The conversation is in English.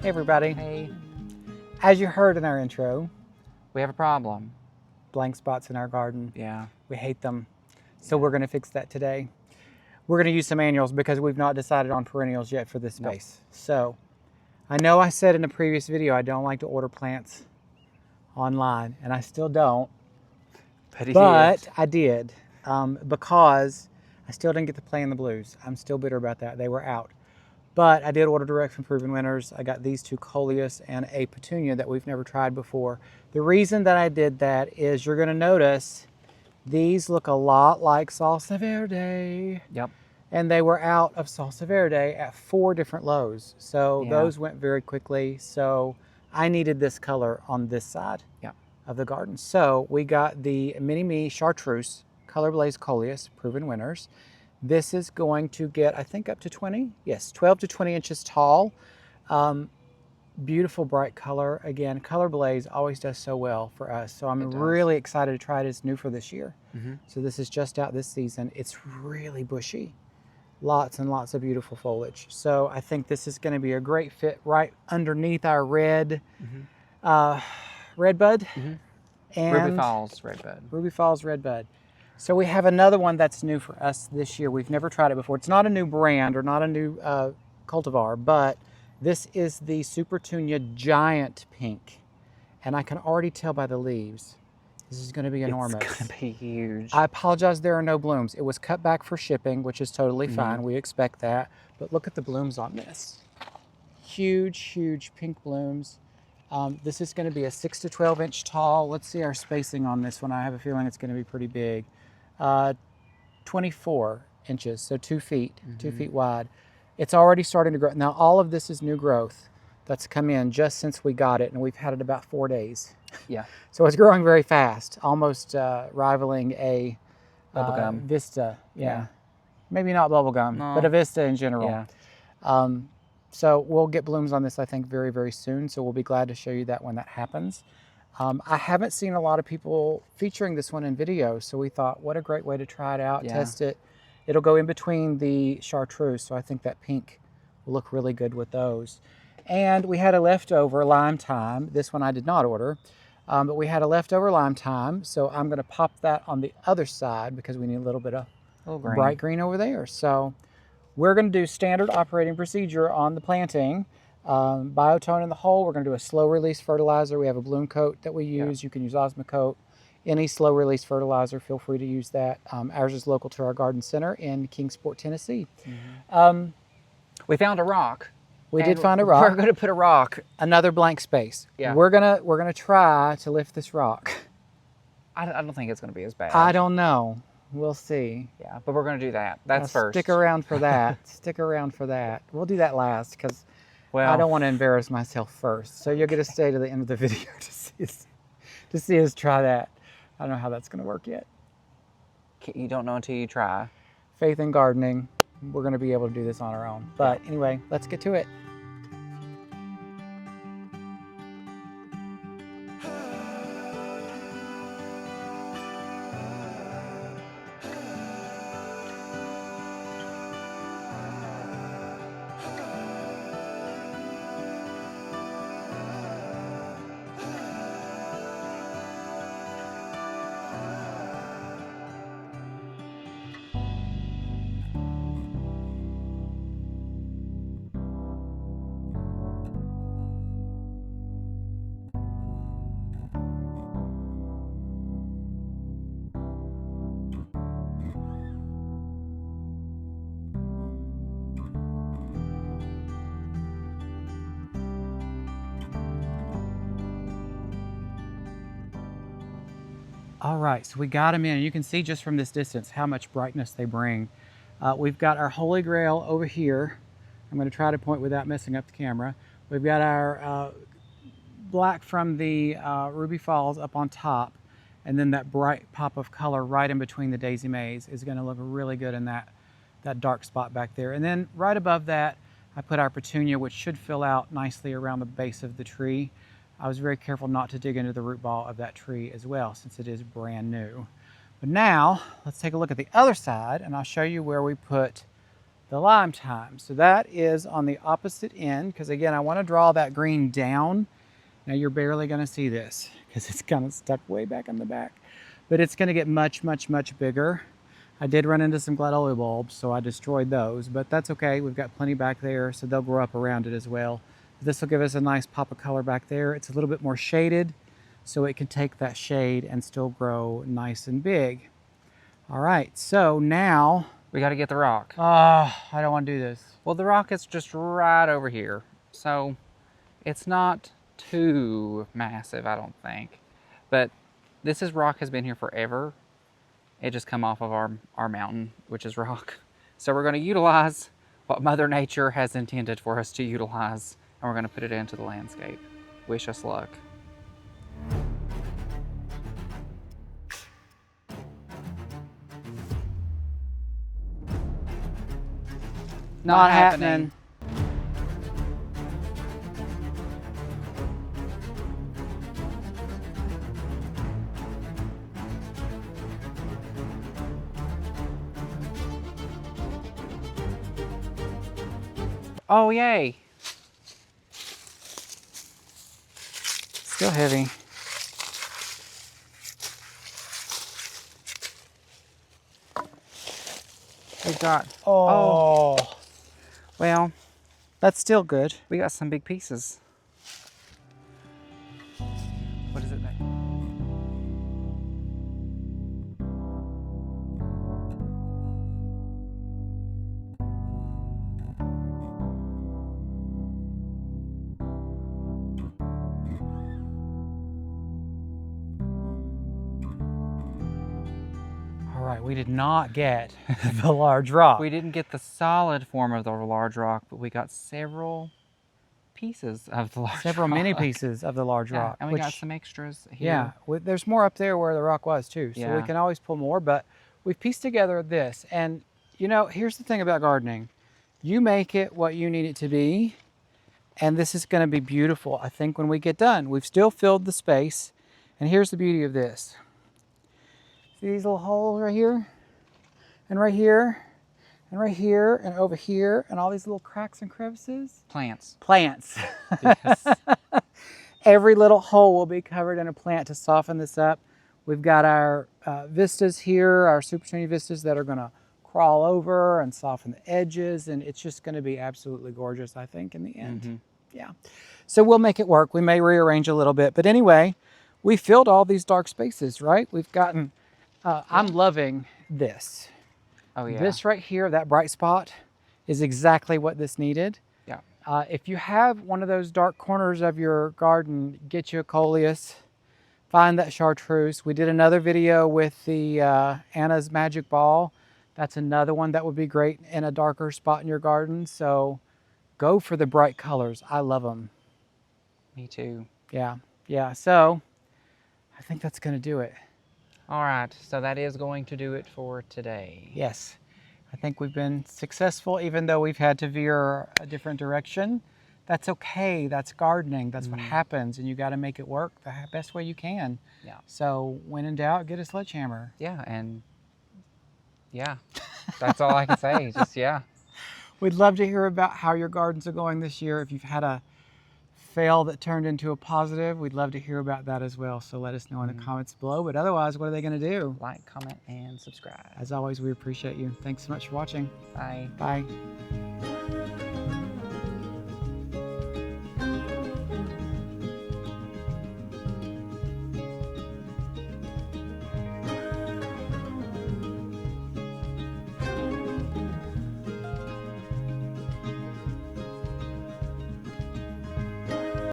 Hey everybody. Hey. As you heard in our intro, We have a problem. blank spots in our garden. Yeah. We hate them. So we're gonna fix that today. We're gonna use some annuals because we've not decided on perennials yet for this space. Nope. So I know I said in a previous video, I don't like to order plants online, and I still don't, but I did because I still didn't get to play in the blues. I'm still bitter about that. They were out. But I did order direct from Proven Winners. I got these two Coleus and a Petunia that we've never tried before. The reason that I did that is you're gonna notice these look a lot like Salsa Verde. Yep. And they were out of Salsa Verde at 4 different lows. So those went very quickly. So I needed this color on this side of the garden. So we got the Me Chartreuse ColorBlaze Coleus Proven Winners. This is going to get, I think, up to 20. Yes, 12 to 20 inches tall. Beautiful bright color. Again, ColorBlaze always does so well for us. So I'm really excited to try it. It's new for this year. So this is just out this season. It's really bushy. Lots and lots of beautiful foliage. So I think this is going to be a great fit right underneath our red redbud and Ruby Falls Redbud. Ruby Falls Redbud. So we have another one that's new for us this year. We've never tried it before. It's not a new brand or not a new cultivar, but this is the Supertunia Giant Pink. And I can already tell by the leaves, this is going to be enormous. It's going to be huge. I apologize, there are no blooms. It was cut back for shipping, which is totally fine. We expect that. But look at the blooms on this. Huge, huge pink blooms. This is going to be a 6 to 12 inch tall. Let's see our spacing on this one. I have a feeling it's going to be pretty big. 24 inches, so 2 feet, 2 feet wide. It's already starting to grow. Now, all of this is new growth that's come in just since we got it, and we've had it about 4 days. Yeah. So it's growing very fast, almost rivaling a Bubblegum. Vista. Yeah. Maybe not bubblegum, but a Vista in general. Yeah. So we'll get blooms on this, I think, very, very soon. So we'll be glad to show you that when that happens. I haven't seen a lot of people featuring this one in videos, so we thought, what a great way to try it out, test it. It'll go in between the Chartreuse, so I think that pink will look really good with those. And we had a leftover Lime Time. This one I did not order, but we had a leftover Lime Time, so I'm going to pop that on the other side because we need a little bit of bright green over there. So we're going to do standard operating procedure on the planting. Biotone in the hole. We're going to do a slow release fertilizer. We have a bloom coat that we use. You can use Osmocote. Any slow release fertilizer, feel free to use that. Ours is local to our garden center in Kingsport, Tennessee. We found a rock. We did find a rock. We're going to put a rock. Another blank space. Yeah. We're gonna try to lift this rock. I don't think it's going to be as bad. I don't know. We'll see. Yeah, but we're going to do that. That's first. Stick around for that. Stick around for that. We'll do that last because I don't want to embarrass myself first. So you're going to stay to the end of the video to see us try that. I don't know how that's going to work yet. You don't know until you try. Faith in gardening. We're going to be able to do this on our own. But anyway, let's get to it. All right, so we got them in. You can see just from this distance how much brightness they bring. We've got our Holy Grail over here. I'm going to try to point without messing up the camera. We've got our black from the Ruby Falls up on top, and then that bright pop of color right in between the Daisy Mays is going to look really good in that dark spot back there. And then right above that, I put our Petunia, which should fill out nicely around the base of the tree. I was very careful not to dig into the root ball of that tree as well, since it is brand new. But now, let's take a look at the other side, and I'll show you where we put the lime thyme. So that is on the opposite end, because again, I want to draw that green down. Now you're barely going to see this because it's kind of stuck way back in the back, but it's going to get much, much, much bigger. I did run into some gladioli bulbs, so I destroyed those, but that's okay. We've got plenty back there, so they'll grow up around it as well. This will give us a nice pop of color back there. It's a little bit more shaded, so it can take that shade and still grow nice and big. All right, so now... We got to get the rock. I don't want to do this. Well, the rock is just right over here, so it's not too massive, I don't think. But this rock has been here forever. It just come off of our mountain, which is rock. So we're going to utilize what Mother Nature has intended for us to utilize, and we're going to put it into the landscape. Wish us luck. Not happening. Oh, yay. Still heavy. We've got, Oh. well, That's still good. we got some big pieces. What is it there? All right, we did not get the large rock. We didn't get the solid form of the large rock, but we got several pieces of the large Several rock. mini pieces of the large Yeah, rock. and we which, got some extras here. yeah, there's more up there where the rock was too, so we Yeah. can always pull more, but we've pieced together this. And you know, here's the thing about gardening. You make it what you need it to be, and this is gonna be beautiful, I think, when we get done. We've still filled the space, and here's the beauty of this. See these little holes right here? And right here? And right here, and over here, and all these little cracks and crevices? Plants. Plants. Yes. Every little hole will be covered in a plant to soften this up. We've got our vistas here, our Supertunia vistas that are gonna crawl over and soften the edges, and it's just gonna be absolutely gorgeous, I think, in the end. Mm-hmm. Yeah. So we'll make it work. We may rearrange a little bit, but anyway, we filled all these dark spaces, right? We've gotten, I'm loving this. Oh, yeah. This right here, that bright spot, is exactly what this needed. Yeah. If you have one of those dark corners of your garden, get you a Coleus, find that Chartreuse. We did another video with the Anna's Magic Ball. That's another one that would be great in a darker spot in your garden. So go for the bright colors. I love them. Me too. Yeah, yeah. So I think that's going to do it. All right, so that is going to do it for today. Yes, I think we've been successful, even though we've had to veer a different direction. That's okay. That's gardening. That's what happens, and you got to make it work the best way you can. Yeah. So when in doubt, get a sledgehammer. Yeah, and yeah, that's all I can say. Just, yeah. We'd love to hear about how your gardens are going this year. If you've had a fail that turned into a positive, we'd love to hear about that as well. So let us know in the comments below. But otherwise, what are they going to do? Like, comment, and subscribe. As always, we appreciate you. Thanks so much for watching. Bye. Bye.